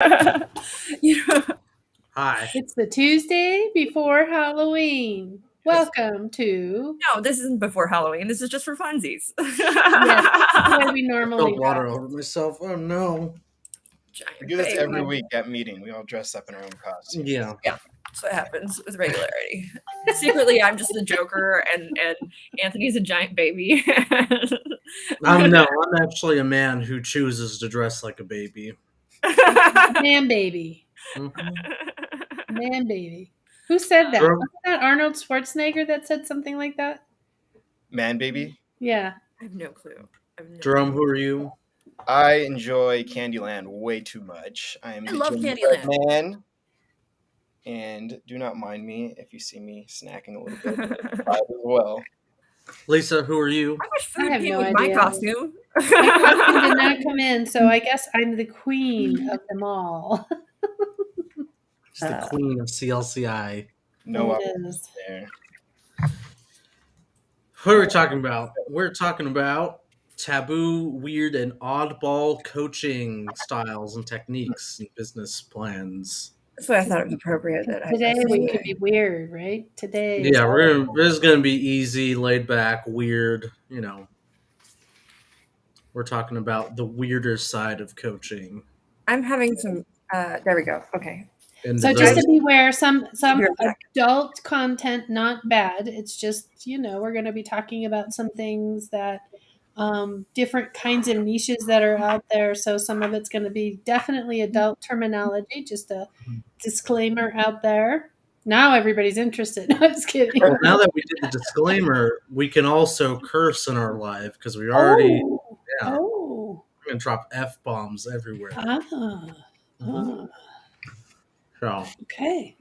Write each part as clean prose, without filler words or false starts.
You know, Hi. It's the Tuesday before Halloween. Welcome to. no, this isn't before Halloween. This is just for funsies. Yes, that's the way we I normally spilled water do. over myself. Oh no. Giant We do this baby. every week at meeting. We all dress up in our own costumes. Yeah. That's what happens with regularity. Secretly, I'm just the Joker, and Anthony's a giant baby. I'm actually a man who chooses to dress like a baby. Man baby. Mhm. Man baby. Who said that? Drum, Wasn't that Arnold Schwarzenegger that said something like that? Man, baby. Yeah. I have no clue. Drum, who are you? I enjoy Candyland way too much. I am I the love gingerbread Candyland. man. And do not mind me if you see me snacking a little bit as well. Lisa, who are you? How much food I have came no with my idea. costume? My costume did not come in, so I guess I'm the queen of them all. She's the queen of CLCI. No It options is. there. What are we talking about? We're talking about taboo, weird, and oddball coaching styles and techniques and business plans. That's why I thought it was appropriate that Today we could be weird, right? Today. Yeah, this is gonna be easy, laid back, weird. We're talking about the weirder side of coaching. I'm having some. There we go. Okay. And So just to beware, some You're back. adult content, not bad. It's just, we're going to be talking about some things that different kinds of niches that are out there. So some of it's going to be definitely adult terminology. Just a disclaimer out there. Now everybody's interested. I'm just kidding. Well, now that we did the disclaimer, we can also curse in our live because we already Oh. we're gonna drop F-bombs everywhere. Ah. So Okay.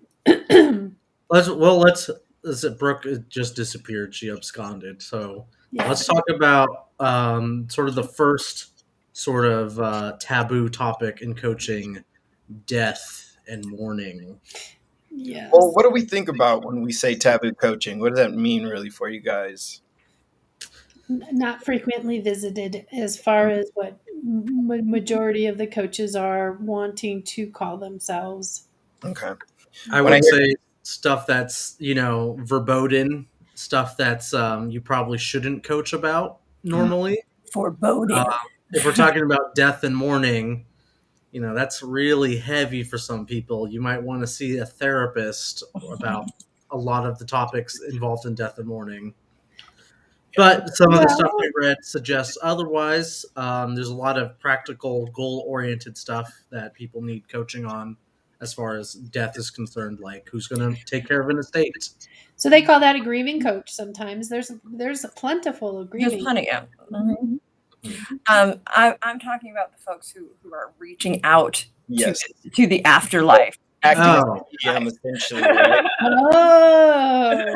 Brooke just disappeared. She absconded. So Yeah. let's talk about sort of the first sort of taboo topic in coaching: death and mourning. Yes. Well, what do we think about when we say taboo coaching? What does that mean really for you guys? Not frequently visited, as far as what majority of the coaches are wanting to call themselves. Okay. I would say stuff that's verboten, stuff that's you probably shouldn't coach about normally. Foreboding. If we're talking about death and mourning, that's really heavy for some people. You might want to see a therapist about a lot of the topics involved in death and mourning. But some of the stuff we read suggests otherwise. There's a lot of practical, goal-oriented stuff that people need coaching on as far as death is concerned, like who's going to take care of an estate. So they call that a grieving coach sometimes. There's a plentiful of grieving. There's plenty of. I'm talking about the folks who are reaching out to the afterlife. Essentially. Right? Oh.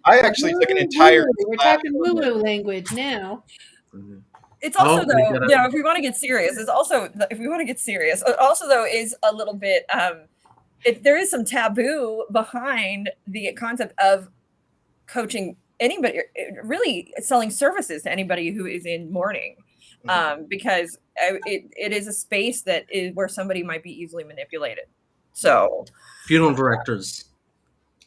I actually took an entire. We're talking woo-woo language now. It's also if we want to get serious, also though is a little bit if there is some taboo behind the concept of coaching anybody, really selling services to anybody who is in mourning, because it is a space that is where somebody might be easily manipulated. So funeral directors.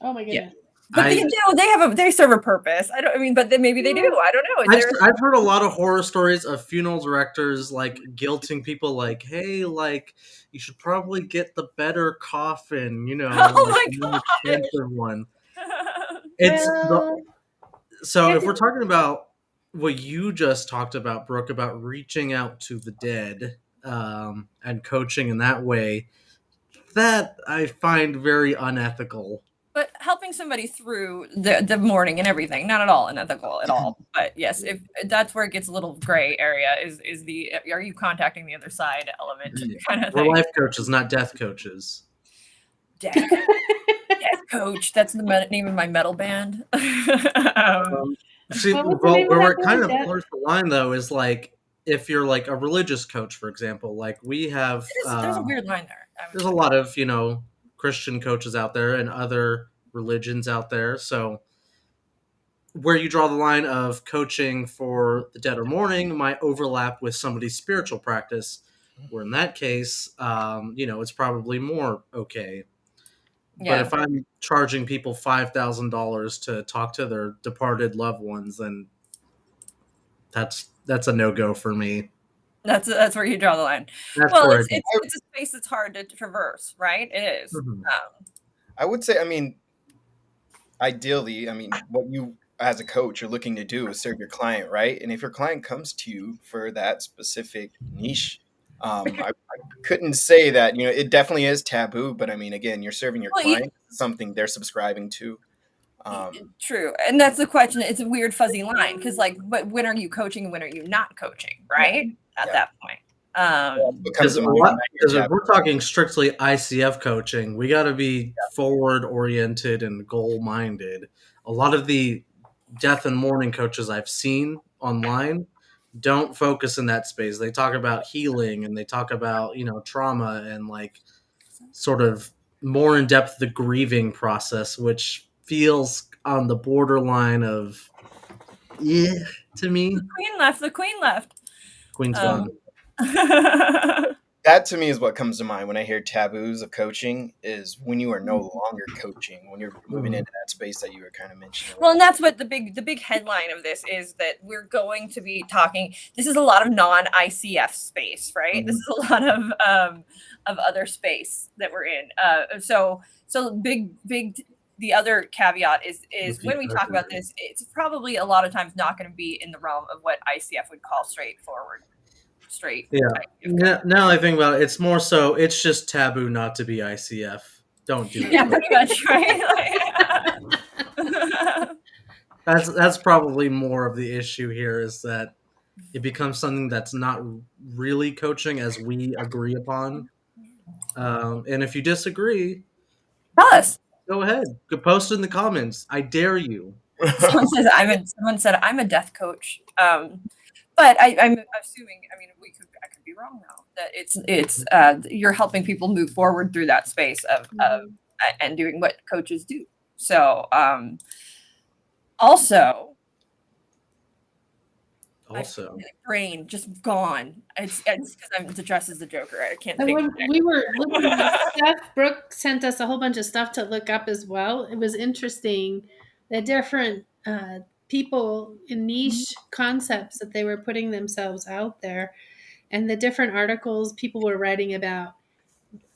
Oh my goodness. Yeah. But they serve a purpose. But then maybe they do. I don't know. I've heard a lot of horror stories of funeral directors like guilting people, like, "Hey, like you should probably get the better coffin," Oh my god, one. So if we're talking about what you just talked about, Brooke, about reaching out to the dead and coaching in that way, that I find very unethical. But helping somebody through the mourning and everything, not at all unethical at all. But yes, if that's where it gets a little gray area, is the are you contacting the other side element kind of thing. We're life coaches, not death coaches. Death coach. That's the name of my metal band. See, where it kind of blurs the line though is like if you're like a religious coach, for example, like we have. There's a weird line there. There's a lot of Christian coaches out there and other religions out there. So where you draw the line of coaching for the dead or mourning might overlap with somebody's spiritual practice. Where in that case, it's probably more okay. Yeah. But if I'm charging people $5,000 to talk to their departed loved ones, then that's a no-go for me. That's where you draw the line. It's a space that's hard to traverse, right? It is. Mm-hmm. I would say, ideally, what you as a coach are looking to do is serve your client, right? And if your client comes to you for that specific niche, I couldn't say that, it definitely is taboo, but again, you're serving your client something they're subscribing to. True. And that's the question. It's a weird fuzzy line because but when are you coaching and when are you not coaching, right? At that point. Because if we're talking strictly ICF coaching, we got to be forward oriented and goal minded. A lot of the death and mourning coaches I've seen online don't focus in that space. They talk about healing and they talk about trauma and sort of more in depth the grieving process, which feels on the borderline of to me. The queen left. Queen's gone. That to me is what comes to mind when I hear taboos of coaching, is when you are no longer coaching, when you're moving into that space that you were kind of mentioning. Well, and that's what the big headline of this is, that we're going to be talking. This is a lot of non-ICF space, right? Mm-hmm. This is a lot of other space that we're in. So big. The other caveat is when we talk about this, it's probably a lot of times not going to be in the realm of what ICF would call straightforward. Now I think about it, it's more so it's just taboo not to be ICF. Don't do it. Yeah, pretty much, right? That's probably more of the issue here, is that it becomes something that's not really coaching as we agree upon. And if you disagree, tell us. Go ahead. Go post in the comments. I dare you. Someone said I'm a death coach. But I'm assuming, I could be wrong now, that it's you're helping people move forward through that space of and doing what coaches do. So also my brain just gone. It's because I'm dressed as the Joker. I can't think. When we were looking at stuff, Brooke sent us a whole bunch of stuff to look up as well. It was interesting, the different people in niche concepts that they were putting themselves out there, and the different articles people were writing about.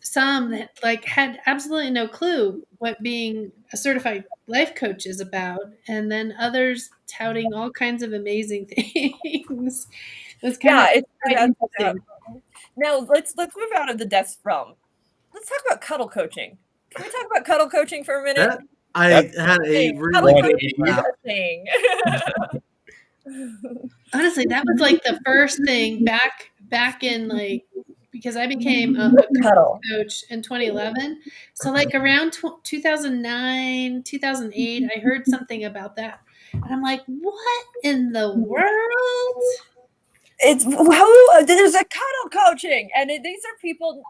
Some that had absolutely no clue what being a certified life coach is about, and then others touting all kinds of amazing things. It was kind of interesting. Now let's move out of the death realm. Let's talk about cuddle coaching. Can we talk about cuddle coaching for a minute? I had a really thing. Honestly, that was the first thing back in because I became a cuddle coach in 2011. So around 2009, 2008, I heard something about that. And I'm like, what in the world? There's a cuddle coaching. And these are people,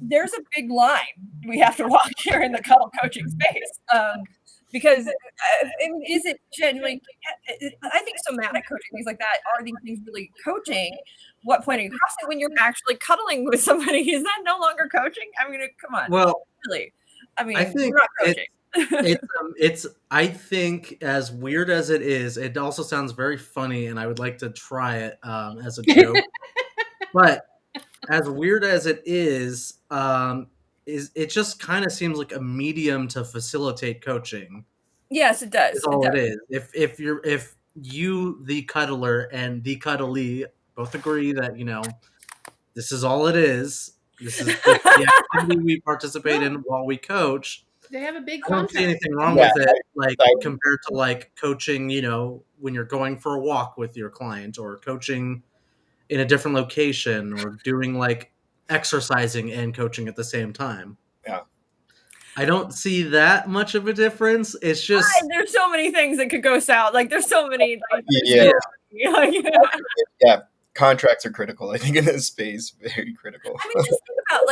there's a big line we have to walk here in the cuddle coaching space. Because is it genuinely, I think somatic coaching, things like that, are these things really coaching? What point are you crossing when you're actually cuddling with somebody? Is that no longer coaching? Come on. Well, really, I think you're not coaching. it's I think, as weird as it is, it also sounds very funny, and I would like to try it as a joke. But as weird as it is it just kind of seems like a medium to facilitate coaching. Yes, it does. That's all it is. If you, the cuddler, and the cuddly both agree that this is all it is. This is the activity we participate in while we coach. They have a big I don't see anything wrong with it, compared to coaching, when you're going for a walk with your client, or coaching in a different location, or doing exercising and coaching at the same time. Yeah. I don't see that much of a difference. It's just there's so many things that could go south. There's so many. Contracts are critical. I think in this space, very critical. Just think about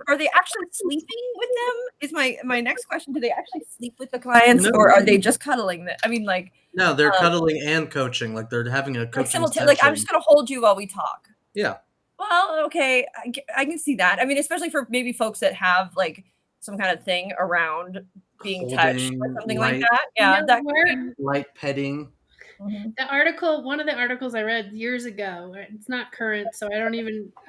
are they actually sleeping with them? Is my next question. Do they actually sleep with the clients, or are they just cuddling them? No, they're cuddling and coaching. They're having a coaching session. I'm just gonna hold you while we talk. Yeah. Well, okay, I can see that. I mean, especially for maybe folks that have like some kind of thing around being touched or Holding, something like that. You Yeah, know, that could where be. light petting. Mhm. the article, one of the articles I read years ago, it's not current, so I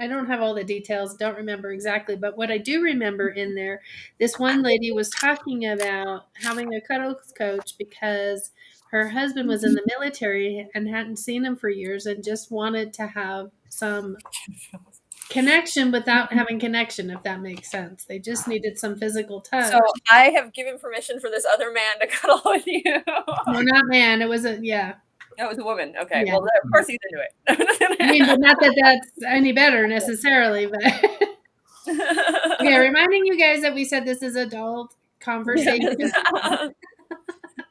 don't have all the details, don't remember exactly, but what I do remember in there, this one lady was talking about having a cuddle coach because her husband was in the military and hadn't seen him for years and just wanted to have some connection without having connection, if that makes sense. They just needed some physical touch. So I have given permission for this other man to cuddle with you. No, not man. It was yeah. That was a woman. Okay. Yeah. Well, of course he's into it. I mean, but not that that's any better necessarily, but okay, reminding you guys that we said this is adult conversation.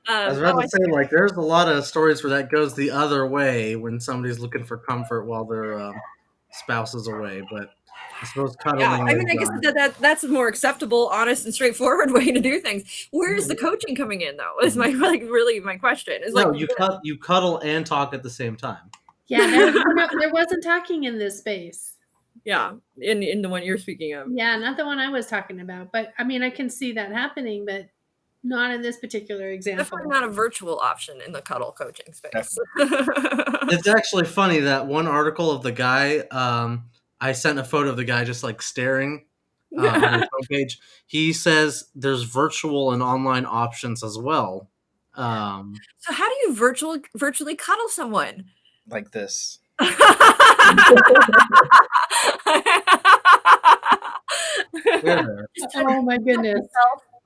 I was Oh, about to say, like, there's a lot of stories where that goes the other way when somebody's looking for comfort while their spouse is away. But I suppose yeah. cuddling I mean, I guess that's a more acceptable, honest, and straightforward way to do things. Where's the coaching coming in, though? Is my really my question. Is no, like you cuddle and talk at the same time. Yeah, there wasn't talking in this space. yeah, in the one you're speaking of. Yeah, not the one I was talking about. But I mean, I can see that happening, but not in this particular example. Definitely not a virtual option in the cuddle coaching space. It's actually funny that one article of the guy, I sent a photo of the guy just like staring on his homepage. He says there's virtual and online options as well. So how do you virtually cuddle someone? Like this. Oh my goodness.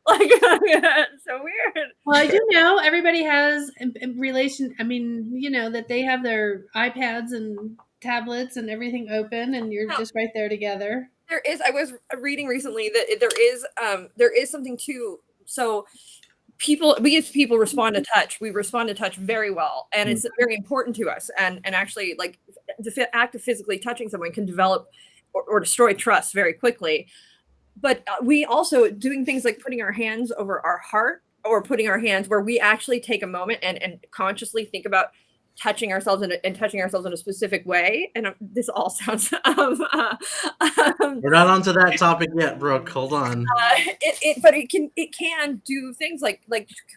Like, so weird. Well, I do know everybody has relation. I mean, you know that they have their iPads and tablets and everything open, and you're just right there together. There is. I was reading recently that there is something too. So we as people respond to touch. We respond to touch very well, and it's very important to us. And actually, like the act of physically touching someone can develop or destroy trust very quickly. But we also doing things like putting our hands over our heart or putting our hands where we actually take a moment and consciously think about touching ourselves and touching ourselves in a specific way. And this all sounds. We're not onto that topic yet, Brooke. Hold on. But it can do things like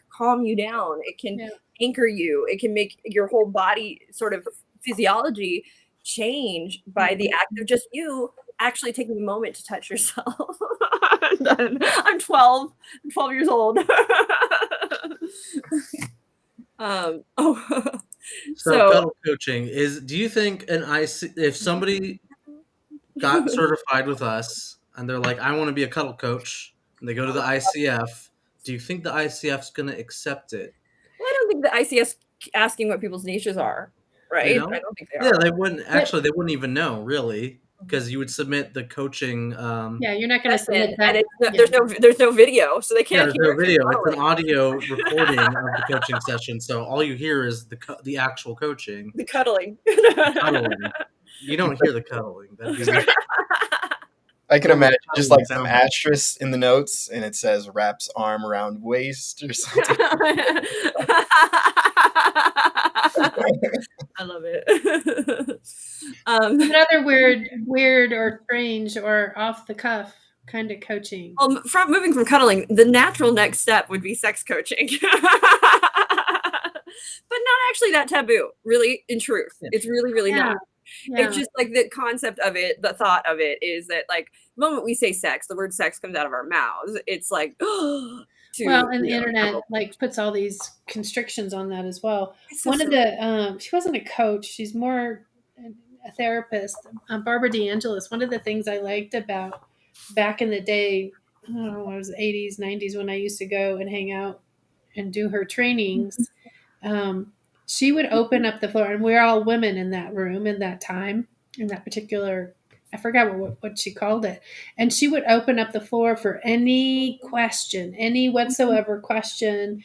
calm you down. It can anchor you. It can make your whole body sort of physiology change by the act of just you actually taking a moment to touch yourself. I'm 12 years old. So cuddle coaching is, do you think if somebody got certified with us and they're like, I want to be a cuddle coach, and they go to the ICF, do you think the ICF is going to accept it? Well, I don't think the ICF's asking what people's niches are, right? I don't think they are. Yeah, they wouldn't. Actually, they wouldn't even know, really, because you would submit the coaching. Yeah, you're not going to submit that. And there's no video, so they can't hear. There's no video. It's an audio recording of the coaching session, so all you hear is the actual coaching. The cuddling. You don't hear the cuddling. That'd be I can imagine just like some asterisk in the notes, and it says wraps arm around waist or something. I love it. Another weird or strange or off the cuff kind of coaching. Well, moving from cuddling, the natural next step would be sex coaching. But not actually that taboo, really, in truth. It's really, really not. Yeah. It's just like the concept of it, the thought of it is that like the moment we say sex, the word sex comes out of our mouths. It's like, and the internet like puts all these constrictions on that as well. So one of the, she wasn't a coach. She's more a therapist, Barbara DeAngelis. One of the things I liked about back in the day, I don't know, it was 80s, 90s when I used to go and hang out and do her trainings. She would open up the floor, and we're all women in that room in that time, in that particular, I forgot what she called it. And she would open up the floor for any question, any whatsoever question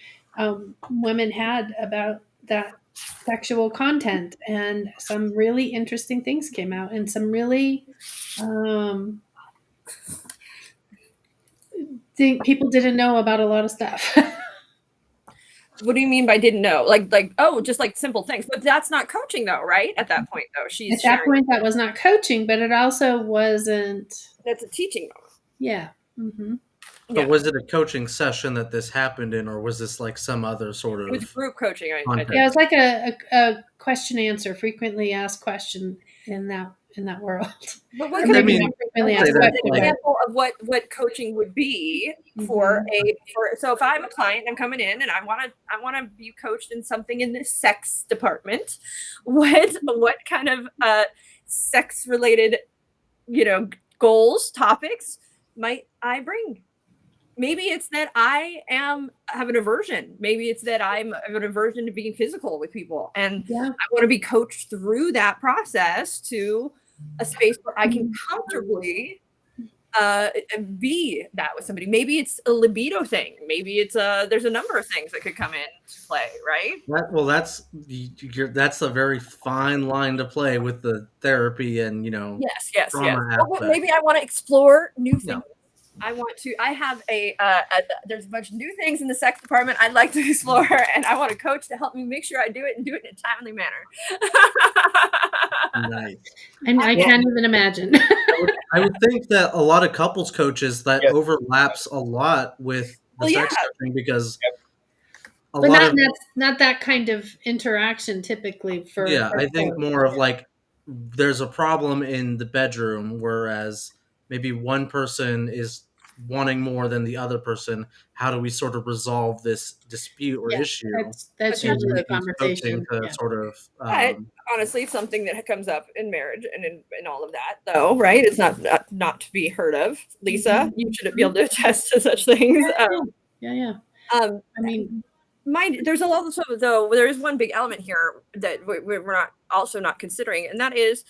women had about that sexual content. And some really interesting things came out, and some really think people didn't know about a lot of stuff. What do you mean by didn't know? Like, oh, just like simple things. But that's not coaching though, right? At that point though, she's At that sharing. point, that was not coaching, but it also wasn't. That's a teaching moment. Yeah. Mm-hmm. But Yeah. was it a coaching session that this happened in, or was this like some other sort It was of group coaching. I context? think. Yeah, it's like a question answer, frequently asked question in that world. But what Or could maybe mean, not frequently I'd asked say that's question, an like- but example of what coaching would be for so if I'm a client, I'm coming in and I want to be coached in something in the sex department. What kind of sex related, goals, topics might I bring? Maybe it's that I have an aversion. Maybe it's that I have an aversion to being physical with people, and yeah. I want to be coached through that process to a space where I can comfortably be that with somebody. Maybe it's a libido thing. Maybe it's there's a number of things that could come into play, right? That's a very fine line to play with the therapy and Yes. trauma Well, aspect. maybe I want to explore new things. No. I have there's a bunch of new things in the sex department I'd like to explore, and I want a coach to help me make sure I do it and do it in a timely manner. Nice. And I can't even imagine. I would think that a lot of couples coaches that Yes. overlaps a lot with the Well, sex yeah. coaching because a But lot not that kind of interaction typically for. I think more of like there's a problem in the bedroom, whereas maybe one person is wanting more than the other person. How do we sort of resolve this dispute or Yeah, issue? That's And usually the Use conversation. coaching to Yeah. sort of Honestly, it's something that comes up in marriage and in all of that, though, right? It's not to be heard of. Lisa, you should be able to attest to such things. Yeah. I mean, There's a lot of though. There is one big element here that we're not considering, and that is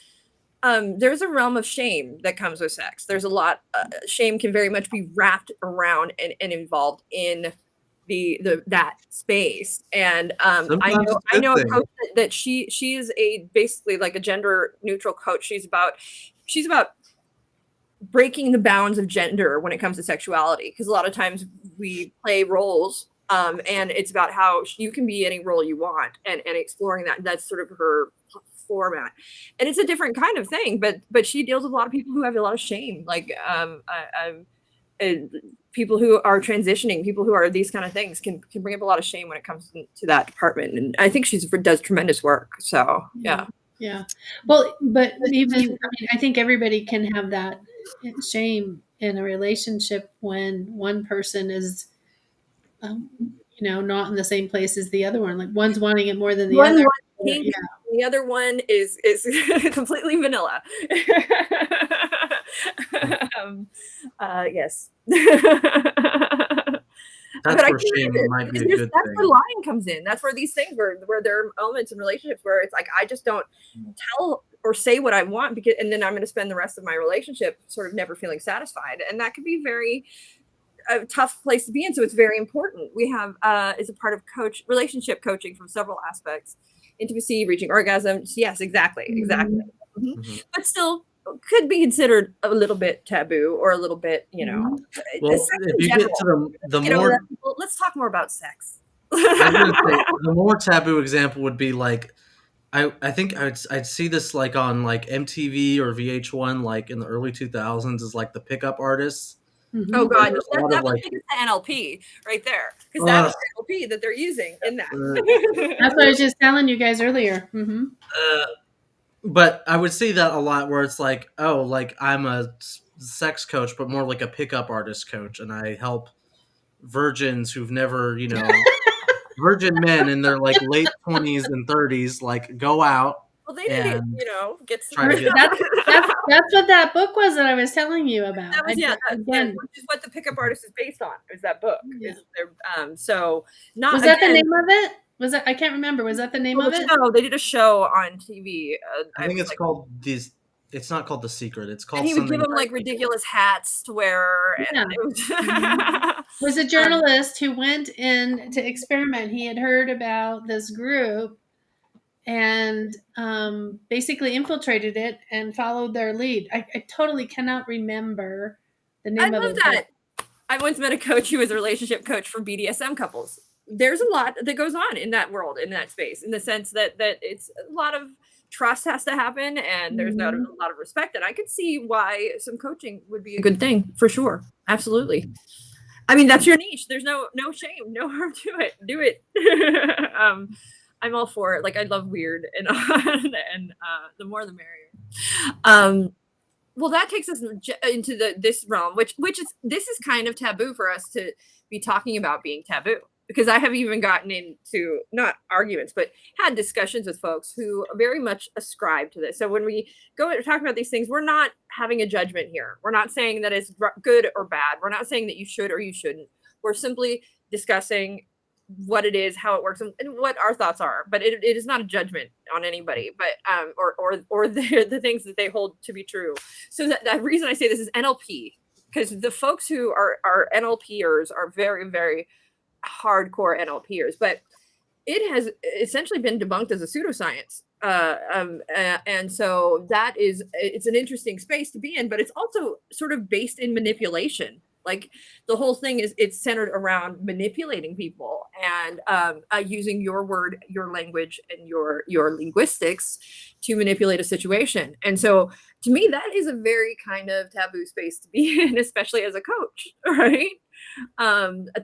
there's a realm of shame that comes with sex. There's a lot. Shame can very much be wrapped around and involved in that space. And I Sometimes it's a I good know a thing. coach that she is basically like a gender neutral coach. She's about breaking the bounds of gender when it comes to sexuality, because a lot of times we play roles. And it's about how you can be any role you want and exploring that. That's sort of her format, and it's a different kind of thing. But she deals with a lot of people who have a lot of shame, like people who are transitioning, people who are these kind of things can bring up a lot of shame when it comes to that department. And I think she does tremendous work. So yeah. Well, but even I think everybody can have that shame in a relationship when one person is not in the same place as the other one. Like one's wanting it more than the other. Pink, the other one is completely vanilla. Yes. That's where shame might be a good That's thing. where lying comes in. That's where these things where there are elements in relationships where it's like I just don't tell or say what I want and then I'm going to spend the rest of my relationship sort of never feeling satisfied, and that could be a tough place to be in. So it's very important. We have is a part of relationship coaching from several aspects: intimacy, reaching orgasm. Yes, exactly. Mm-hmm. But still could be considered a little bit taboo or a little bit, Well, if you get to the more, let's talk more about sex. I was gonna say, the more taboo example would be like, I think I'd see this like on like MTV or VH1 like in the early 2000s is like the pickup artists. Mm-hmm. Oh God, that would take us to NLP right there, because that was NLP that they're using in that. That's what I was just telling you guys earlier. Mm-hmm. But I would see that a lot where it's like, oh, like I'm a sex coach, but more like a pickup artist coach, and I help virgins who've never, virgin men in their like late 20s and 30s, like go out. Well, they need to, get some. That's what that book was that I was telling you about. That was which is what the pickup artist is based on. Is that book? Yeah. Was that the name of it? Was that I can't remember. Was that the name of it? No, they did a show on TV. I think it's called these. It's not called The Secret. It's called. And he would give them like ridiculous hats to wear. Yeah. It was a journalist who went in to experiment. He had heard about this group and basically infiltrated it and followed their lead. I totally cannot remember the name of it. I love that. I once met a coach who was a relationship coach for BDSM couples. there's a lot that goes on in that world, in that space, in the sense that it's a lot of trust has to happen, and there's not a lot of respect. And I could see why some coaching would be a good thing for sure. Absolutely. I mean, that's your niche. There's no shame, no harm to it. Do it. I'm all for it. Like, I love weird, and the more the merrier. Well, that takes us into this realm, which this is kind of taboo for us to be talking about being taboo, because I have even gotten into, not arguments, but had discussions with folks who very much ascribe to this. So when we go and talk about these things, we're not having a judgment here. We're not saying that it's good or bad. We're not saying that you should or you shouldn't. We're simply discussing what it is, how it works, and what our thoughts are. But it is not a judgment on anybody, but or the things that they hold to be true. So the reason I say this is NLP, because the folks who are NLPers are very, very hardcore NLPers, but it has essentially been debunked as a pseudoscience. And so it's an interesting space to be in, but it's also sort of based in manipulation. Like, the whole thing it's centered around manipulating people and using your word, your language, and your linguistics to manipulate a situation. And so to me, that is a very kind of taboo space to be in, especially as a coach, right?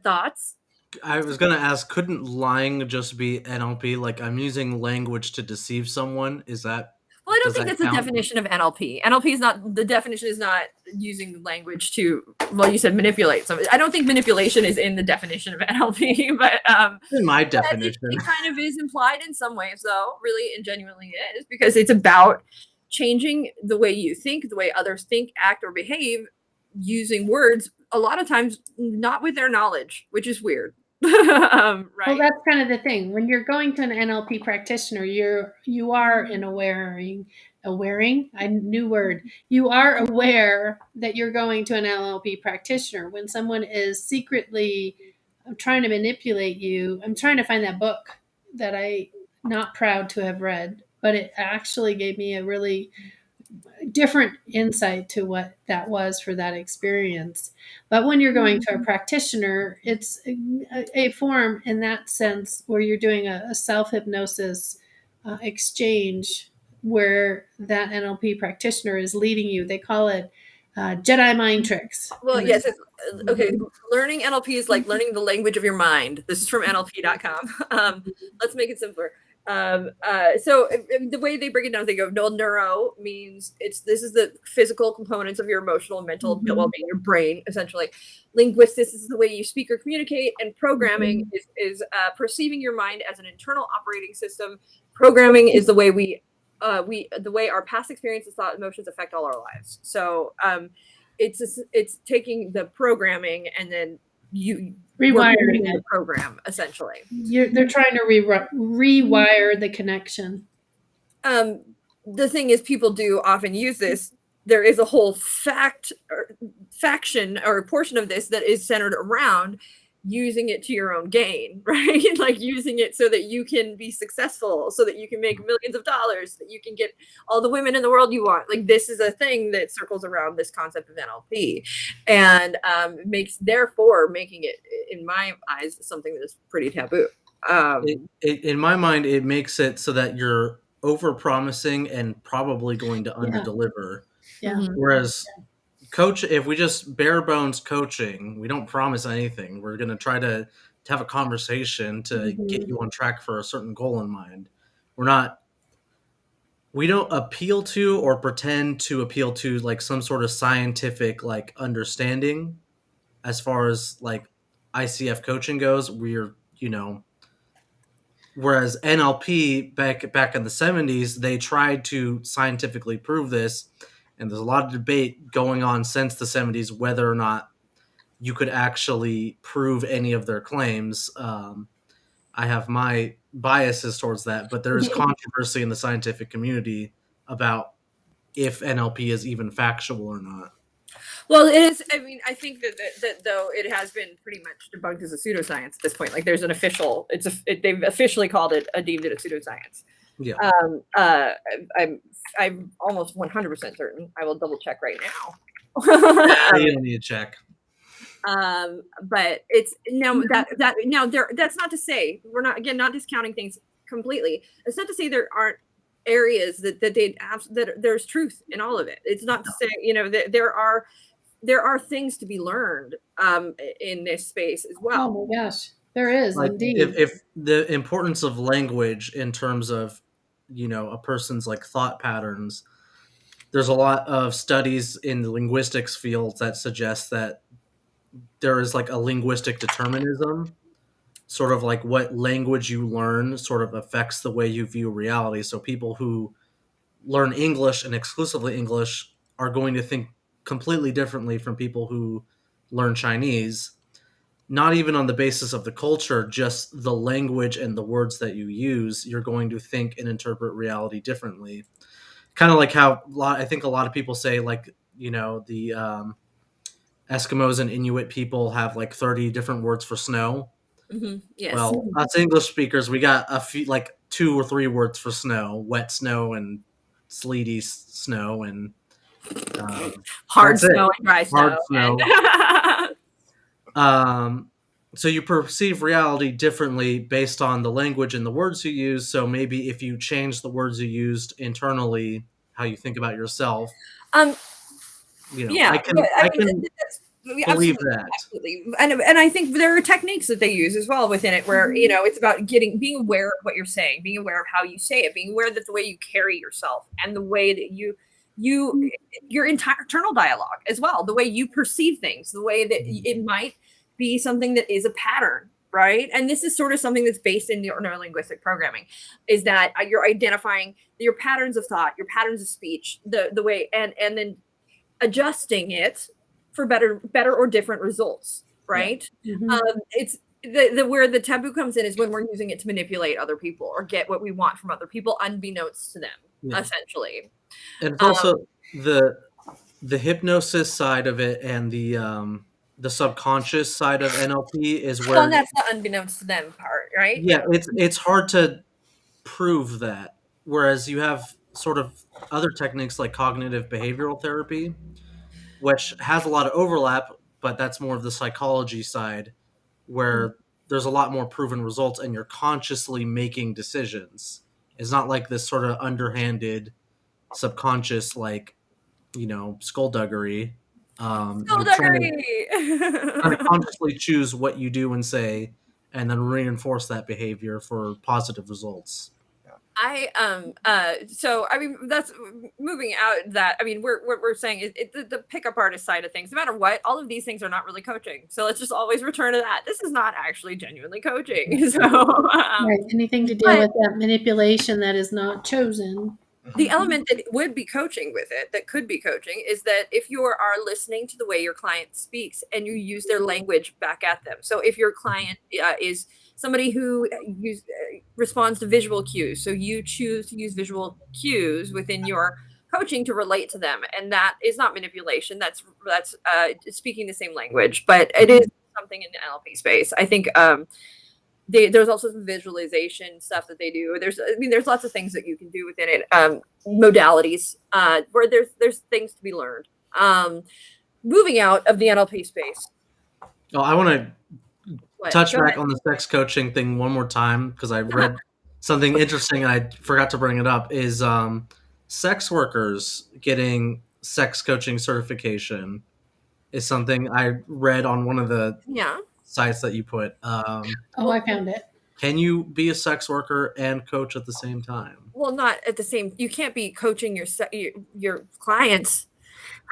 Thoughts? I was going to ask, couldn't lying just be NLP? Like, I'm using language to deceive someone. Is that? Well, I don't think that's the definition of NLP. NLP is not, the definition is not using language to, well, you said manipulate somebody. I don't think manipulation is in the definition of NLP, but in my definition, it kind of is implied in some ways, though, really and genuinely is, because it's about changing the way you think, the way others think, act, or behave, using words, a lot of times not with their knowledge, which is weird. Right. Well, that's kind of the thing. When you're going to an NLP practitioner, you are in a new word. You are aware that you're going to an NLP practitioner. When someone is secretly trying to manipulate you, I'm trying to find that book that I'm not proud to have read, but it actually gave me a really different insight to what that was for that experience. But when you're going to a practitioner, it's a form in that sense where you're doing a self-hypnosis exchange where that NLP practitioner is leading you. They call it Jedi mind tricks. Well, yes. Okay. Learning NLP is like learning the language of your mind. This is from NLP.com. Let's make it simpler. So the way they break it down, they go, no, neuro means this is the physical components of your emotional and mental well-being, your brain, essentially. Linguistics is the way you speak or communicate, and programming is perceiving your mind as an internal operating system. Programming is the way the way our past experiences, thought, emotions affect all our lives. So it's taking the programming and then you rewiring the program, essentially. They're trying to rewire the connection. The thing is, people do often use this. There is a whole faction or portion of this that is centered around using it to your own gain, right? Like using it so that you can be successful, so that you can make millions of dollars, that you can get all the women in the world you want. Like, this is a thing that circles around this concept of NLP, and therefore making it, in my eyes, something that is pretty taboo. In my mind, it makes it so that you're over-promising and probably going to under-deliver. Yeah. Whereas if we just bare bones coaching, we don't promise anything. We're going to try to have a conversation to get you on track for a certain goal in mind. We don't appeal to or pretend to appeal to like some sort of scientific like understanding as far as like ICF coaching goes. Whereas NLP back in the 70s, they tried to scientifically prove this. And there's a lot of debate going on since the 70s whether or not you could actually prove any of their claims. I have my biases towards that, but there is controversy in the scientific community about if NLP is even factual or not. Well, it is. I mean, I think that though it has been pretty much debunked as a pseudoscience at this point. Like, there's an official. They've officially called it, deemed it a pseudoscience. Yeah. I'm almost 100% certain. I will double check right now. You don't need to check. But it's now that's not to say we're not discounting things completely. It's not to say there aren't areas that they have that there's truth in all of it. It's not to say, that there are things to be learned in this space as well. Oh my gosh, there is indeed. If the importance of language in terms of a person's like thought patterns, there's a lot of studies in the linguistics field that suggest that there is like a linguistic determinism, sort of like what language you learn sort of affects the way you view reality. So people who learn English and exclusively English are going to think completely differently from people who learn Chinese, not even on the basis of the culture, just the language and the words that you use. You're going to think and interpret reality differently. Kind of like how I think a lot of people say, like, the Eskimos and Inuit people have like 30 different words for snow. Mm-hmm. Yes. Well, us English speakers, we got a few, like 2 or 3 words for snow: wet snow and sleety snow and hard snow and dry snow. Hard snow. So you perceive reality differently based on the language and the words you use. So maybe if you change the words you used internally, how you think about yourself, yeah, I can believe that. Absolutely. And I think there are techniques that they use as well within it where, it's about being aware of what you're saying, being aware of how you say it, being aware that the way you carry yourself and the way that your entire internal dialogue as well, the way you perceive things, the way that it might be something that is a pattern, right? And this is sort of something that's based in neurolinguistic programming, is that you're identifying your patterns of thought, your patterns of speech, the way, and then adjusting it for better or different results, right? Yeah. Mm-hmm. It's where the taboo comes in is when we're using it to manipulate other people or get what we want from other people unbeknownst to them, essentially. And it's also the hypnosis side of it and the subconscious side of NLP is where that's the unbeknownst to them part, right? Yeah, it's hard to prove that. Whereas you have sort of other techniques like cognitive behavioral therapy, which has a lot of overlap, but that's more of the psychology side, where there's a lot more proven results and you're consciously making decisions. It's not like this sort of underhanded subconscious, like, skullduggery. Skullduggery! Trying to consciously choose what you do and say and then reinforce that behavior for positive results. So I mean, that's moving out that, I mean, we're saying the pickup artist side of things, no matter what, all of these things are not really coaching. So let's just always return to that. This is not actually genuinely coaching. So right. Anything to deal with that manipulation that is not chosen. The element that would be coaching with it, that could be coaching, is that if you are listening to the way your client speaks and you use their language back at them. So if your client is somebody who responds to visual cues, so you choose to use visual cues within your coaching to relate to them, and that is not manipulation. That's speaking the same language, but it is something in the NLP space. I think there's also some visualization stuff that they do. There's lots of things that you can do within it, modalities where there's things to be learned. Moving out of the NLP space. Oh, I want to touch back on the sex coaching thing one more time because I read something interesting and I forgot to bring it up. Is sex workers getting sex coaching certification is something I read on one of the sites that you put. I found it. Can you be a sex worker and coach at the same time? Well, not at the same. You can't be coaching your clients.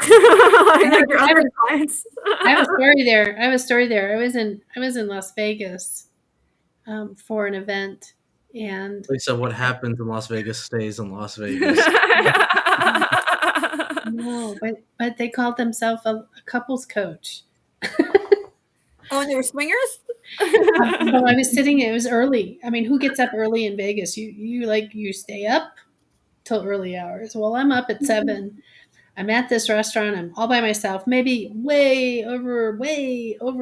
Your other clients. I have a story there. I was in Las Vegas for an event, and Lisa, what happens in Las Vegas stays in Las Vegas. No, but they called themselves a couples coach. Oh, and they were swingers? Well, I was sitting. It was early. I mean, who gets up early in Vegas? You stay up till early hours. Well, I'm up at 7. I'm at this restaurant. I'm all by myself. Maybe way over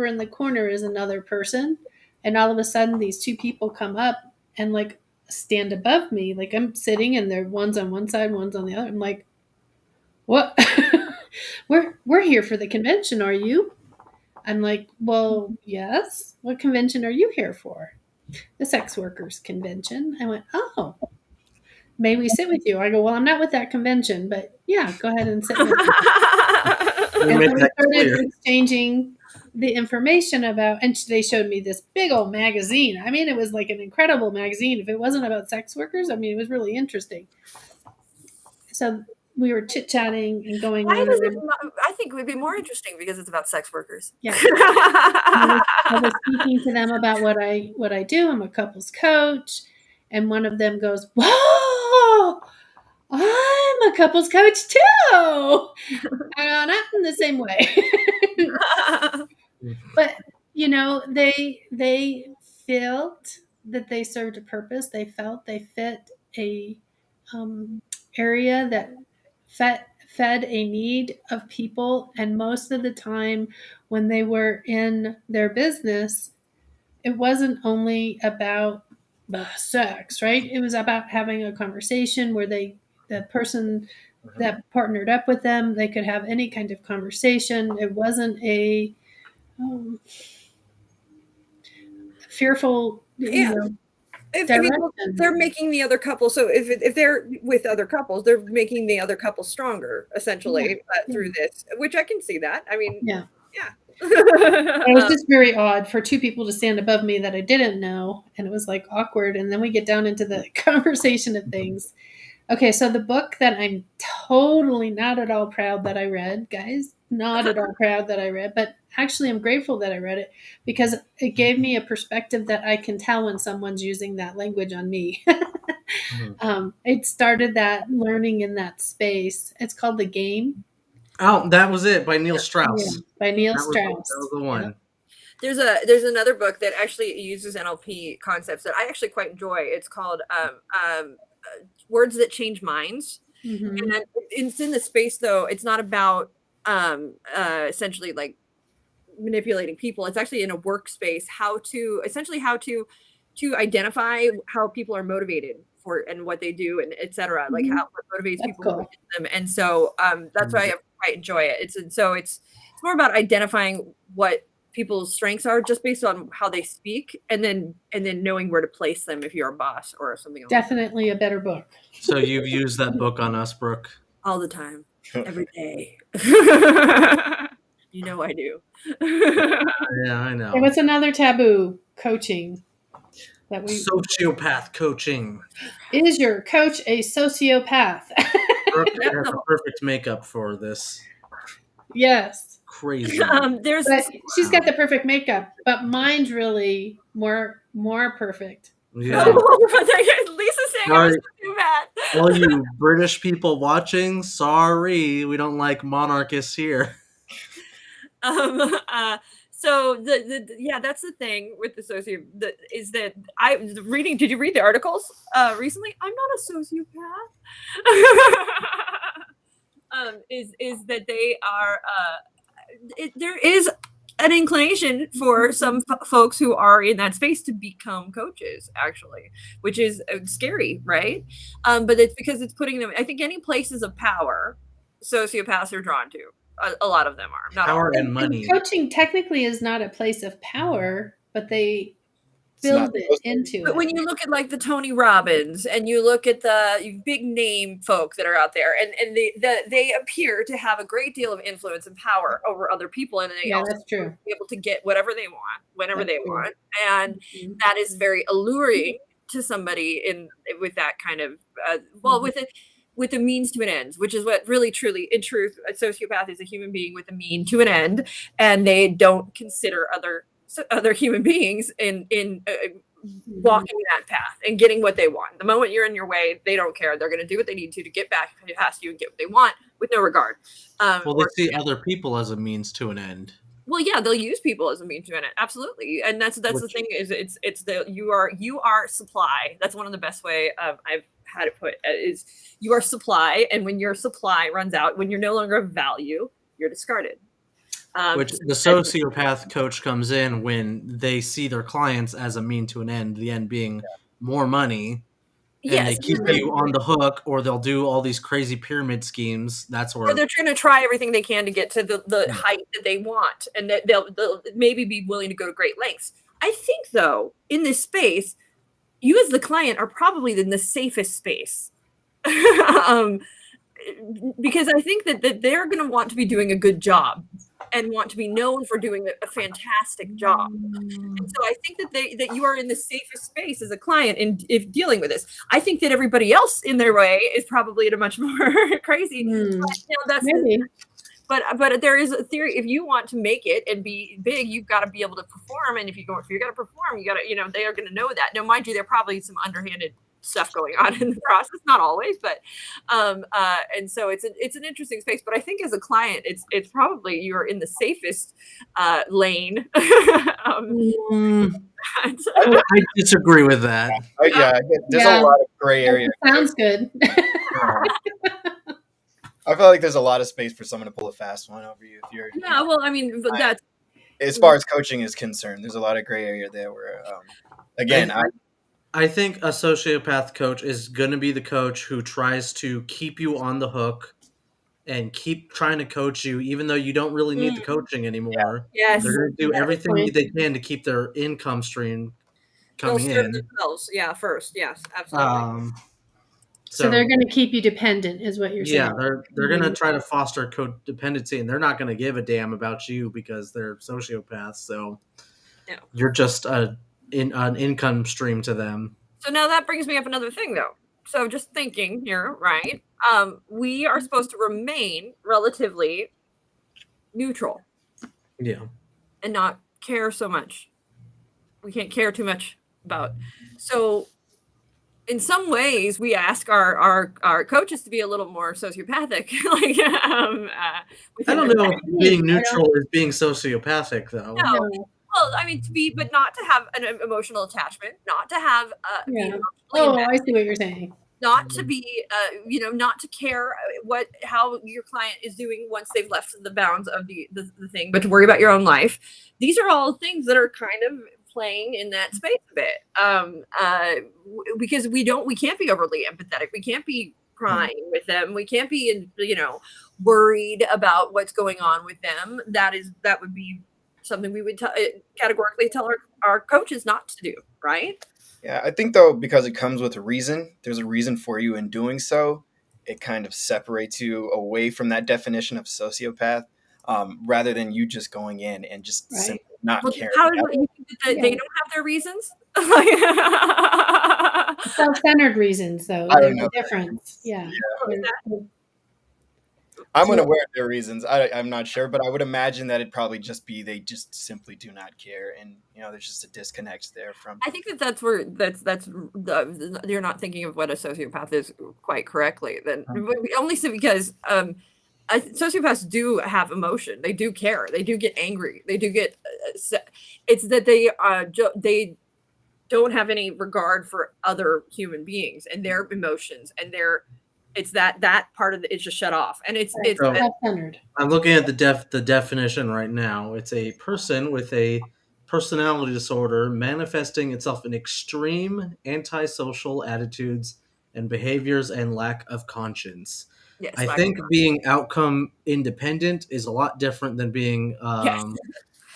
in the corner is another person, and all of a sudden, these 2 people come up and like stand above me. Like I'm sitting, and they're one's on one side, one's on the other. I'm like, what? We're here for the convention, are you? I'm like, well, yes. What convention are you here for? The sex workers convention. I went, oh, may we sit with you? I go, well, I'm not with that convention, but yeah, go ahead and sit with me. And so we started exchanging the information about, and they showed me this big old magazine. I mean, it was like an incredible magazine. If it wasn't about sex workers, I mean, it was really interesting. So we were chit-chatting and going Why on. does it not, I think it would be more interesting because it's about sex workers. Yeah. I was speaking to them about what I do. I'm a couples coach. And one of them goes, whoa, I'm a couples coach too. I go, not in the same way. But, you know, they felt that they served a purpose. They felt they fit a area that fed a need of people. And most of the time when they were in their business, it wasn't only about sex, right? It was about having a conversation where the person that partnered up with them, they could have any kind of conversation. It wasn't a fearful, yeah. I mean, they're making the other couple. So if they're with other couples, they're making the other couple stronger, essentially, through this, which I can see that. I mean, yeah. It was just very odd for two people to stand above me that I didn't know. And it was like awkward. And then we get down into the conversation of things. Okay, so the book that I'm totally not at all proud that I read, guys, not at all proud that I read, but actually I'm grateful that I read it because it gave me a perspective that I can tell when someone's using that language on me. It started that learning in that space. It's called The Game. Oh, that was it, by Neil Strauss. Yeah, by Neil Strauss. That was the one. Yeah. There's another book that actually uses NLP concepts that I actually quite enjoy. It's called Words That Change Minds. And it's in the space, though. It's not about essentially like manipulating people. It's actually in a workspace, how to identify how people are motivated for and what they do and etc. Like what motivates people to them. And so that's why I quite enjoy it. It's more about identifying what people's strengths are just based on how they speak, and then knowing where to place them if you're a boss or something else. Definitely a better book. So you've used that book on us, Brooke? All the time. Every day. You know I do. Yeah, I know. Okay, what's another taboo? Coaching. Sociopath coaching. Is your coach a sociopath? Brooke has the perfect makeup for this. Yes. Crazy. She's got the perfect makeup, but mine's really more perfect. Yeah. Lisa's saying I was too bad. All you British people watching, sorry, we don't like monarchists here. So that's the thing with the is that did you read the articles recently? I'm not a sociopath. Is that they are there is an inclination for some folks who are in that space to become coaches, actually, which is scary, right? But it's because it's putting them, I think, any places of power, sociopaths are drawn to. A lot of them are. Not power all. And money. And coaching technically is not a place of power, but they build it into it. But when you look at like the Tony Robbins and you look at the big name folk that are out there, and they appear to have a great deal of influence and power over other people, and they also that's true. be able to get whatever they want whenever they want, and that is very alluring to somebody with that kind of with a means to an end, which is what really, truly, in truth, a sociopath is a human being with a mean to an end, and they don't consider other human beings in walking that path and getting what they want. The moment you're in your way, they don't care. They're going to do what they need to get back past you and get what they want with no regard. Well, they see other people as a means to an end. Well, yeah, they'll use people as a means to an end. Absolutely. And that's the thing is you are supply. That's one of the best way I've had it put is you are supply. And when your supply runs out, when you're no longer of value, you're discarded. Which the sociopath coach comes in when they see their clients as a mean to an end, the end being more money. and they keep you on the hook, or they'll do all these crazy pyramid schemes. That's where, or they're trying to try everything they can to get to the height that they want, and that they'll maybe be willing to go to great lengths. I think, though, in this space, you as the client are probably in the safest space. Because I think that they're going to want to be doing a good job and want to be known for doing a fantastic job. And so I think that you are in the safest space as a client if dealing with this. I think that everybody else in their way is probably at a much more crazy. But, Maybe. But there is a theory. If you want to make it and be big, you've got to be able to perform. And if you're going to perform, you got to, they are going to know that. Now, mind you, there are probably some underhanded stuff going on in the process, not always, but and so it's an interesting space. But I think as a client, it's probably you're in the safest lane. I disagree with that. There's a lot of gray area. Sounds good. I feel like there's a lot of space for someone to pull a fast one over you if you're. Yeah, well, I mean, that's as far as coaching is concerned. There's a lot of gray area there where, again, I think a sociopath coach is going to be the coach who tries to keep you on the hook and keep trying to coach you, even though you don't really need the coaching anymore. Yes. They're going to do everything they can to keep their income stream coming they'll serve in. themselves. Yeah, first. Yes, absolutely. So they're going to keep you dependent, is what you're saying. Yeah, they're going to try to foster codependency, and they're not going to give a damn about you because they're sociopaths. So you're just an income stream to them. So now that brings me up another thing, though. So just thinking here, right? We are supposed to remain relatively neutral. Yeah. And not care so much. We can't care too much about. So in some ways, we ask our coaches to be a little more sociopathic. I don't know if being neutral is being sociopathic, though. No. Well, I mean, but not to have an emotional attachment, not to have. I see what you're saying. Not to be, not to care how your client is doing once they've left the bounds of the thing, but to worry about your own life. These are all things that are kind of playing in that space a bit, because we can't be overly empathetic. We can't be crying with them. We can't be, worried about what's going on with them. That would be something we would categorically tell our coaches not to do, right? Yeah, I think, though, because it comes with a reason, there's a reason for you in doing so. It kind of separates you away from that definition of sociopath, rather than you just going in and just simply not caring. How do you think that they don't have their reasons? Self-centered reasons, though. I don't know. The difference. Yeah. I'm unaware of their reasons. I'm not sure, but I would imagine that it'd probably just be they just simply do not care, and there's just a disconnect there from. I think that's where you're not thinking of what a sociopath is quite correctly. Then only because sociopaths do have emotion. They do care. They do get angry. They do get. It's that they don't have any regard for other human beings and their emotions and their. It's that part of it's just shut off, and it's self-centered. I'm looking at the definition right now. It's a person with a personality disorder manifesting itself in extreme antisocial attitudes and behaviors and lack of conscience. Yes, I think being outcome independent is a lot different than being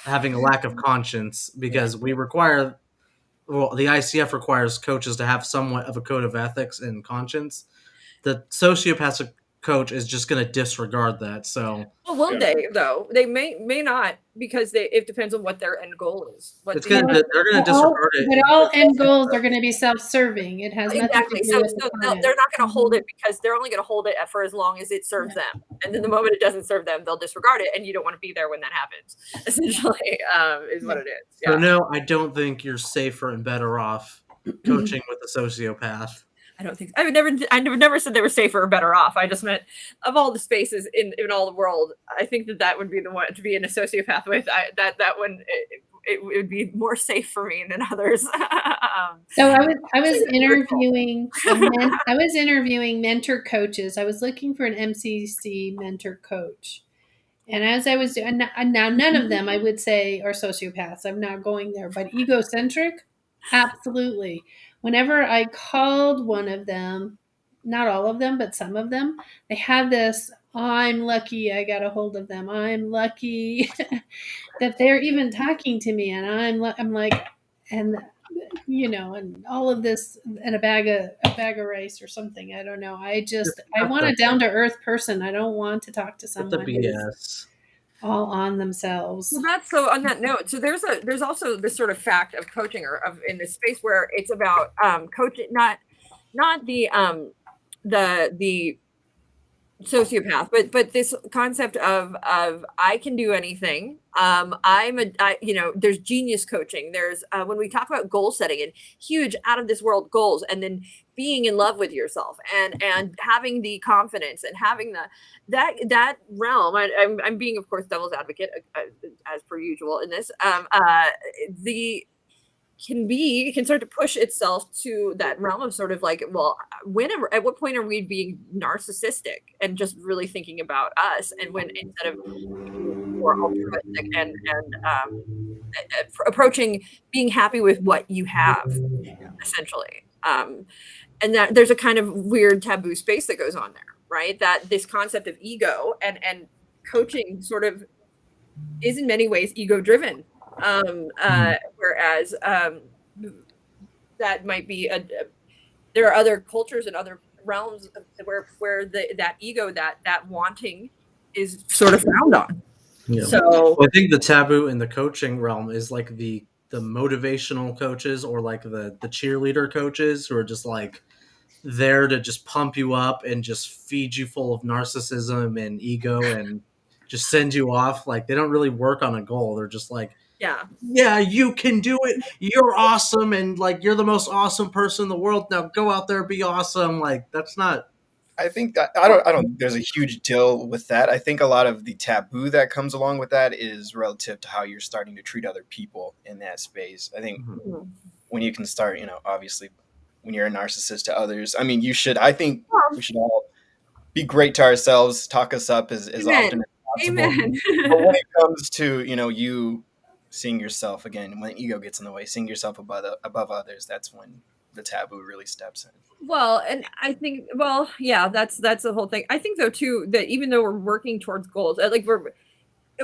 having a lack of conscience, because we require. Well, the ICF requires coaches to have somewhat of a code of ethics and conscience. The sociopathic coach is just going to disregard that. So, will they though? They may not, because it depends on what their end goal is. They're going to disregard it. But all end goals are going to be self-serving. It has nothing to do with they're not going to hold it, because they're only going to hold it for as long as it serves them. And then the moment it doesn't serve them, they'll disregard it, and you don't want to be there when that happens. Essentially, is what it is. Yeah. So no, I don't think you're safer and better off coaching with a sociopath. I don't think so. I never said they were safer or better off. I just meant, of all the spaces in all the world, I think that would be the one to be in a sociopath with. That one it would be more safe for me than others. So I was interviewing I was interviewing mentor coaches. I was looking for an MCC mentor coach. And as I was doing, now none of them I would say are sociopaths. I'm not going there, but egocentric, absolutely. whenever I called one of them, not all of them, but some of them, they had this, I'm lucky I got a hold of them. I'm lucky that they're even talking to me. And I'm like, and and all of this, and a bag of rice or something. I don't know. I want a down to earth person. I don't want to talk to someone who's all on themselves. Well, so on that note, so there's also this sort of fact of coaching, or of in this space where it's about coaching, not the sociopath, but this concept of I can do anything. There's genius coaching. There's when we talk about goal setting and huge out of this world goals, and then being in love with yourself and having the confidence and having that realm. I'm being, of course, devil's advocate as per usual in this. It can start to push itself to that realm of sort of like, well, at what point are we being narcissistic and just really thinking about us, and when instead of more altruistic and approaching being happy with what you have, essentially, and that there's a kind of weird taboo space that goes on there, right? That this concept of ego and coaching sort of is in many ways ego driven. Whereas that might be there are other cultures and other realms where that ego, that wanting, is sort of frowned on. Yeah. So I think the taboo in the coaching realm is like the motivational coaches, or like the cheerleader coaches, who are just like there to just pump you up and just feed you full of narcissism and ego and just send you off. Like, they don't really work on a goal. They're just like, yeah, you can do it. You're awesome. And like, you're the most awesome person in the world. Now go out there, be awesome. Like, that's not. I think that I don't there's a huge deal with that. I think a lot of the taboo that comes along with that is relative to how you're starting to treat other people in that space. I think when you can start, obviously when you're a narcissist to others, I mean, I think we should all be great to ourselves, talk us up as often as possible. Amen. But when it comes to, you seeing yourself, again, when ego gets in the way, seeing yourself above others, that's when the taboo really steps in. Well, and I think, that's the whole thing. I think though too, that even though we're working towards goals, like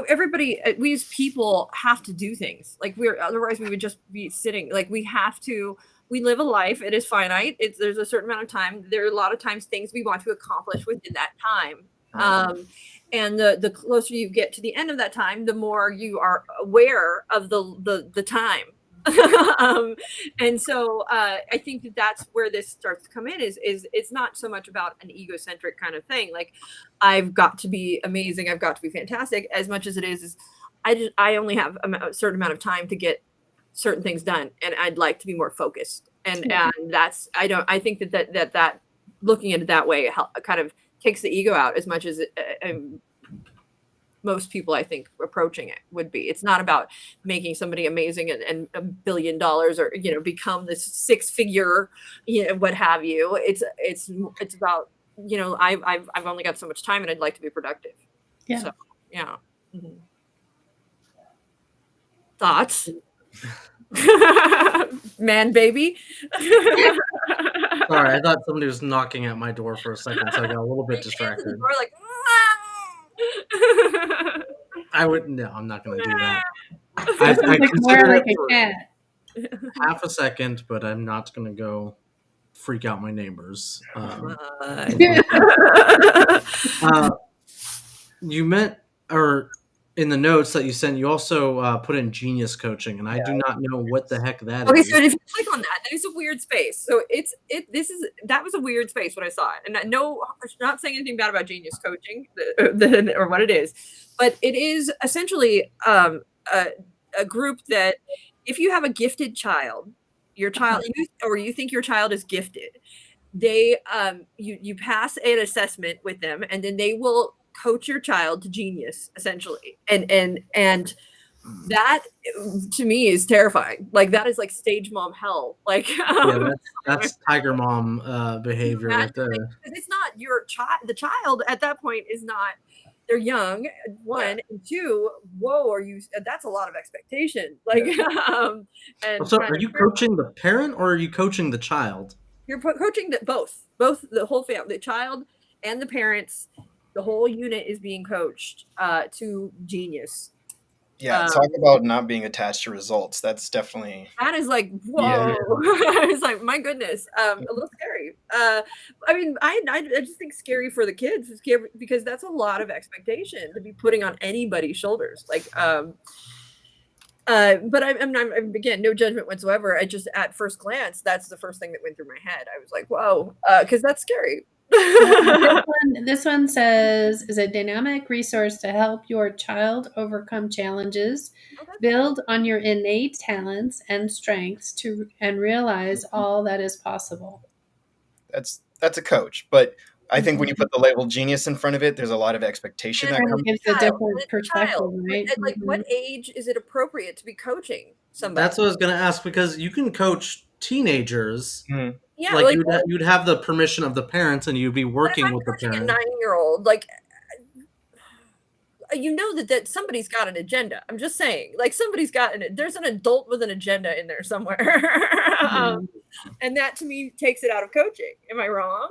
everybody, we as people have to do things. Like otherwise we would just be sitting. Like we live a life. It is finite. There's a certain amount of time. There are a lot of times things we want to accomplish within that time. And the closer you get to the end of that time, the more you are aware of the time. And so I think that's where this starts to come in, is it's not so much about an egocentric kind of thing, like I've got to be amazing, I've got to be fantastic, as much as it is I only have a certain amount of time to get certain things done, and I'd like to be more focused, and that's I think that looking at it that way kind of takes the ego out, as much as most people, I think, approaching it would be. It's not about making somebody amazing and $1 billion, or become this 6-figure, what have you. It's about I've only got so much time, and I'd like to be productive. Yeah. So, yeah. Mm-hmm. Thoughts, man, baby. Sorry, I thought somebody was knocking at my door for a second, so I got a little bit distracted. Like, No, I'm not going to do that. I consider like a cat. Half a second, but I'm not going to go freak out my neighbors. You meant, or in the notes that you sent, you also put in genius coaching, and I do not know what the heck that is. Okay, so if you click on that, it's a weird space. So that was a weird space when I saw it, and no, I'm not saying anything bad about genius coaching or what it is, but it is essentially a group that, if you have a gifted child, your child, or you think your child is gifted, they you pass an assessment with them, and then they will coach your child to genius, essentially, and that to me is terrifying. Like, that is like stage mom hell. Like, that's tiger mom behavior right there. Because it's not your child. The child at that point is not they're young, one, and two, whoa, that's a lot of expectation. Like, and So are you coaching the parent or are you coaching the child? You're coaching both, the whole family, the child and the parents. The whole unit is being coached to genius. Yeah, talk about not being attached to results. That's definitely, that is like, whoa. Yeah. It's like, my goodness, a little scary. I mean, I just think scary for the kids, because that's a lot of expectation to be putting on anybody's shoulders. Like, but I'm again, no judgment whatsoever. I just, at first glance, that's the first thing that went through my head. I was like, whoa, because that's scary. This one says, is a dynamic resource to help your child overcome challenges, build on your innate talents and strengths and realize all that is possible. That's a coach, but I think when you put the label genius in front of it, there's a lot of expectation that comes. Gives a different perspective, right? At, like, what age is it appropriate to be coaching somebody? That's what I was going to ask, because you can coach teenagers. Mm-hmm. Yeah, like you'd have the permission of the parents, and you'd be working with the parent. A 9-year-old, like, you know that somebody's got an agenda. I'm just saying, like, there's an adult with an agenda in there somewhere. And that, to me, takes it out of coaching. Am I wrong?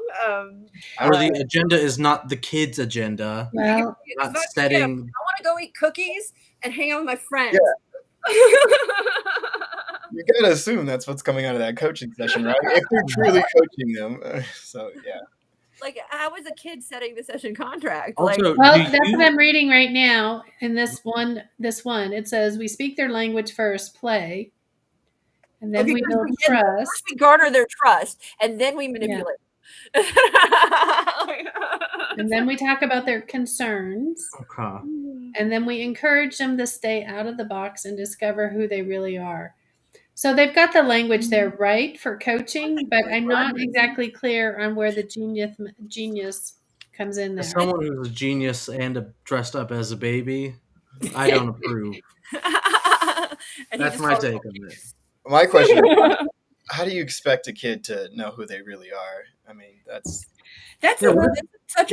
Or the agenda is not the kid's agenda. Well, not setting. I want to go eat cookies and hang out with my friends. Yeah. You gotta assume that's what's coming out of that coaching session, right? If they're truly coaching them. So, yeah. Like, how is a kid setting the session contract? Also, that's what I'm reading right now. In this one, it says, we speak their language first, play, and then we build trust. First we garner their trust, and then we manipulate. Yeah. And then we talk about their concerns. Okay. And then we encourage them to stay out of the box and discover who they really are. So they've got the language there, right, for coaching, but I'm not exactly clear on where the genius comes in there. As someone who's a genius and dressed up as a baby, I don't approve. That's my take on it. My question is, how do you expect a kid to know who they really are? I mean, that's such a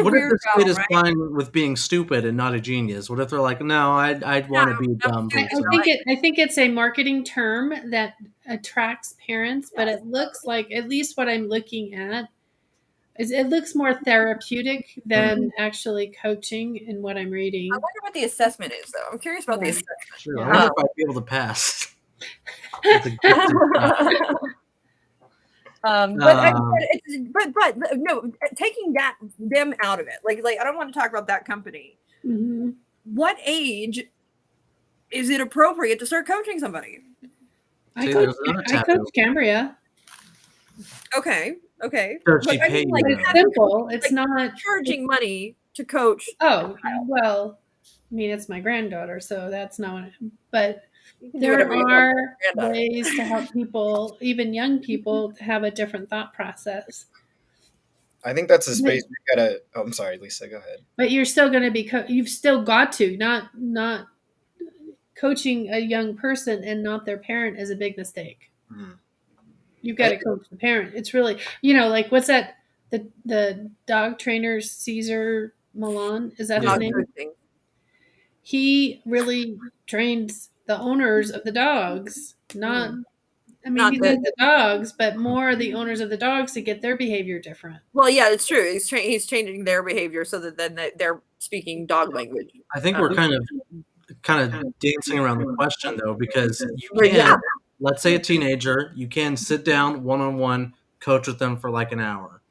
what weird. What if this kid is fine with being stupid and not a genius? What if they're like, no, I'd want to be a dumb person? I think it's a marketing term that attracts parents, but it looks like, at least what I'm looking at, is it looks more therapeutic than actually coaching in what I'm reading. I wonder what the assessment is, though. I'm curious about the assessment. Sure. I wonder if I'd be able to pass. But no, taking them out of it, like I don't want to talk about that company. Mm-hmm. What age is it appropriate to start coaching somebody? I coach Cambria. Okay. But it's simple. It's not charging money to coach. Oh, well, I mean, it's my granddaughter, so that's not. But there are ways to help people, even young people, to have a different thought process. I think that's a space we gotta. Oh, I'm sorry, Lisa. Go ahead. But you're still going to be. You've still got to not coaching a young person and not their parent is a big mistake. Mm-hmm. You've got to coach the parent. It's really, like, what's that? The dog trainer, Cesar Millan, is that his name? He really trains the owners of the dogs, he does the dogs, but more the owners of the dogs to get their behavior different. Well, yeah, it's true. He's changing their behavior so that then they're speaking dog language. I think we're kind of dancing around the question, though, because you can, let's say a teenager, you can sit down one-on-one, coach with them for like an hour.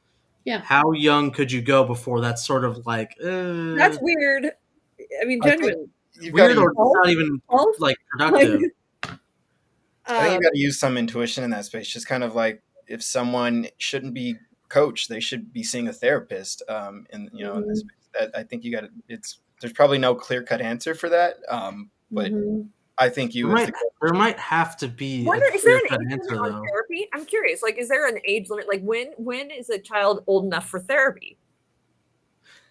Yeah. How young could you go before that's sort of like... That's weird. I mean, genuinely. Weird or not even like productive. I think you got to use some intuition in that space. Just kind of like, if someone shouldn't be coached, they should be seeing a therapist. In this space. I think you got to. There's probably no clear-cut answer for that. But I think there might have to be. Is there an age limit on therapy? I'm curious. Like, is there an age limit? Like, when is a child old enough for therapy?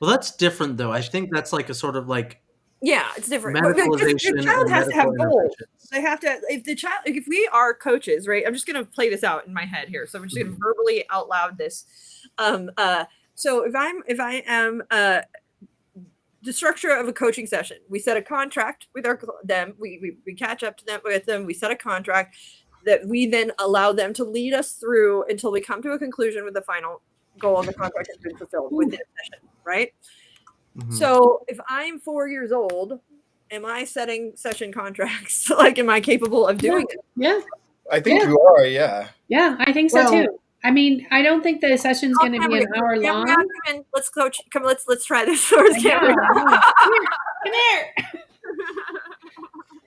Well, that's different, though. I think that's like a sort of like. Yeah, it's different. Medicalization. The child has to have goals. They have to. If we are coaches, right? I'm just going to play this out in my head here. So I'm just going to verbally out loud this. So if I am the structure of a coaching session. We set a contract with them. We catch up to them with them. We set a contract that we then allow them to lead us through until we come to a conclusion with the final goal of the contract has been fulfilled within a session, right? Mm-hmm. So if I'm 4 years old, am I setting session contracts? Like, am I capable of doing it? Yeah. I think you are, yeah. Yeah, I think so too. I mean, I don't think the session's going to be an hour long. Let's coach. Come, let's try this first. Come here.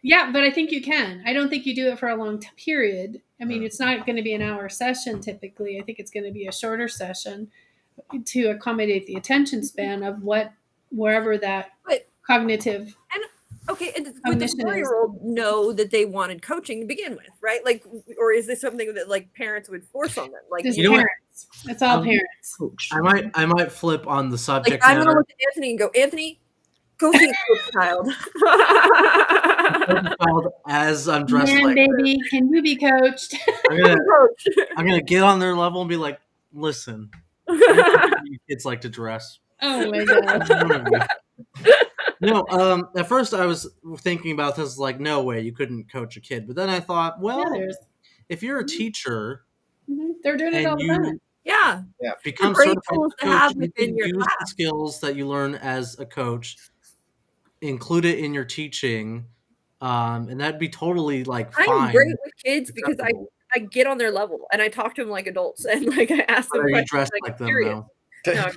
Yeah, but I think you can. I don't think you do it for a long period. I mean, it's not going to be an hour session typically. I think it's going to be a shorter session to accommodate the attention span of wherever that cognitive. Okay, and would the 4-year-old know that they wanted coaching to begin with, right? Like, or is this something that like parents would force on them? Like, parents. It's all parents. I might flip on the subject. Like, I'm gonna look at Anthony and go, Anthony, go see a child. As I'm dressed Man, like baby, can you be coached? I'm gonna get on their level and be like, listen, kids like to dress. Oh my god. At first I was thinking about this like, no way, you couldn't coach a kid. But then I thought, well, if you're a teacher, they're doing it all the time. Yeah. Become certified coach, you can use the skills that you learn as a coach, include it in your teaching, and that'd be totally like fine. I'm great with kids because I get on their level and I talk to them like adults and like I ask them questions. Dressed like them, though? No,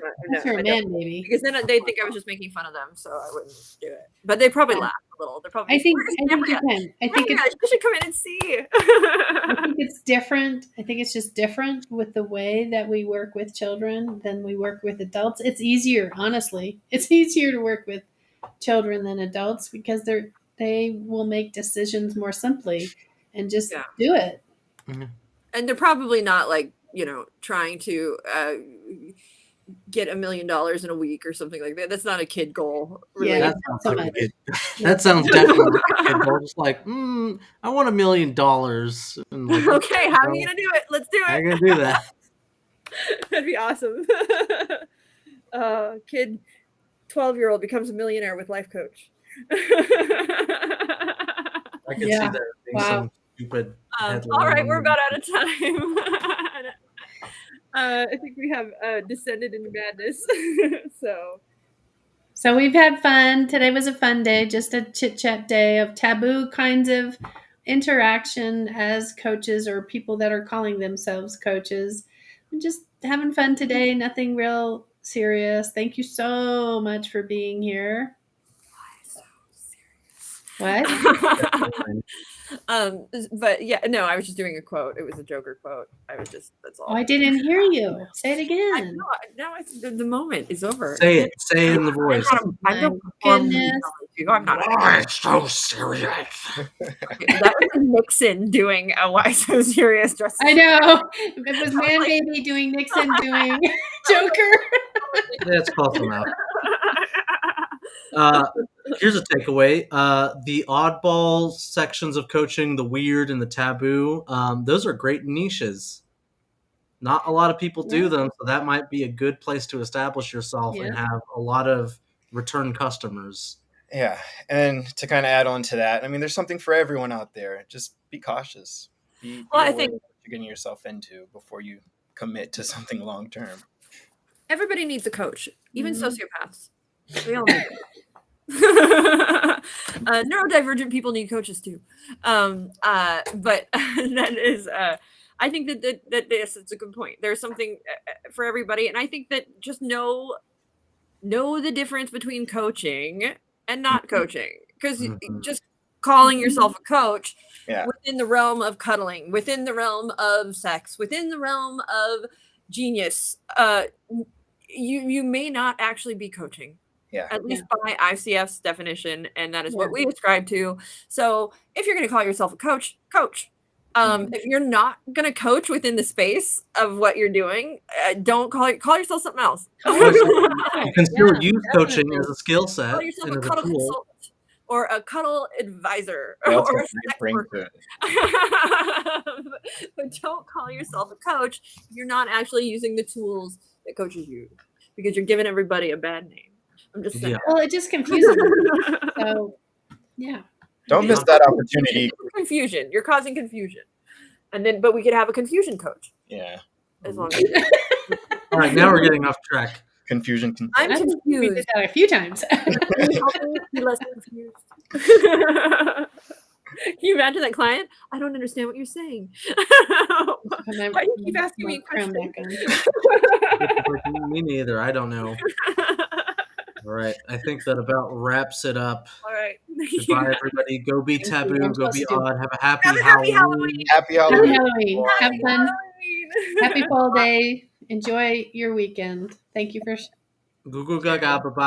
you're a man, baby. Because then they think I was just making fun of them, so I wouldn't do it. But they probably laugh a little. They're probably. I think you can. I think you should come in and see. I think it's different. I think it's just different with the way that we work with children than we work with adults. It's easier, honestly. It's easier to work with children than adults because they will make decisions more simply and just do it. Mm-hmm. And they're probably not like trying to. Get $1 million in a week or something like that. That's not a kid goal. Really. Yeah, that sounds definitely like a kid goal. Just like, I want $1 million. And like, okay, how are you gonna do it? Let's do it. I'm gonna do that. That'd be awesome. Kid, 12-year-old becomes a millionaire with life coach. I can see that being some stupid. All right, we're about out of time. I think we have descended into madness. So we've had fun. Today was a fun day, just a chit-chat day of taboo kinds of interaction as coaches or people that are calling themselves coaches. I'm just having fun today. Nothing real serious. Thank you so much for being here. Why so serious? What? But yeah, no, I was just doing a quote. It was a Joker quote. That's all. Oh, I didn't hear you. Say it again. Now the moment is over. Say it. Say it in the voice. Goodness. I'm not. Why so serious? That was Nixon doing a Why So Serious dress. I know. It was Man Baby doing Nixon doing Joker. That's close enough. Here's a takeaway. The oddball sections of coaching, the weird and the taboo, those are great niches. Not a lot of people do them, so that might be a good place to establish yourself and have a lot of return customers. Yeah, and to kind of add on to that, I mean, there's something for everyone out there. Just be cautious. Be I think what you're getting yourself into before you commit to something long term. Everybody needs a coach, even sociopaths. We all need it. Neurodivergent people need coaches too. But that is, I think that yes, it's a good point. There's something for everybody, and I think that just know the difference between coaching and not coaching, because just calling yourself a coach within the realm of cuddling, within the realm of sex, within the realm of genius, you may not actually be coaching. At least by ICF's definition, and that is what we ascribe to. So if you're going to call yourself a coach. If you're not going to coach within the space of what you're doing, don't call yourself something else. You can still use coaching as a skill set. Call yourself a cuddle consultant or a cuddle advisor Well, or a sex worker. But don't call yourself a coach if you're not actually using the tools that coaches use, because you're giving everybody a bad name. I'm just saying. Yeah. Well, it just confuses me. So, yeah. Don't miss that opportunity. Confusion. You're causing confusion. But we could have a confusion coach. Yeah. As long as All right, now we're getting off track. Confusion. I'm I think we did confused. that a few times. Can you help me be less confused? Can you imagine that client? I don't understand what you're saying. Why do you keep asking me questions? Me neither. I don't know. All right. I think that about wraps it up. All right. Goodbye, everybody. Go be taboo. I'm Go be supposed to. odd. Have a happy, Have a happy Halloween. Happy Happy Halloween. Halloween. Have Happy fun. Halloween. Happy fall day. Enjoy your weekend. Thank you for Goo goo gaga. Bye bye.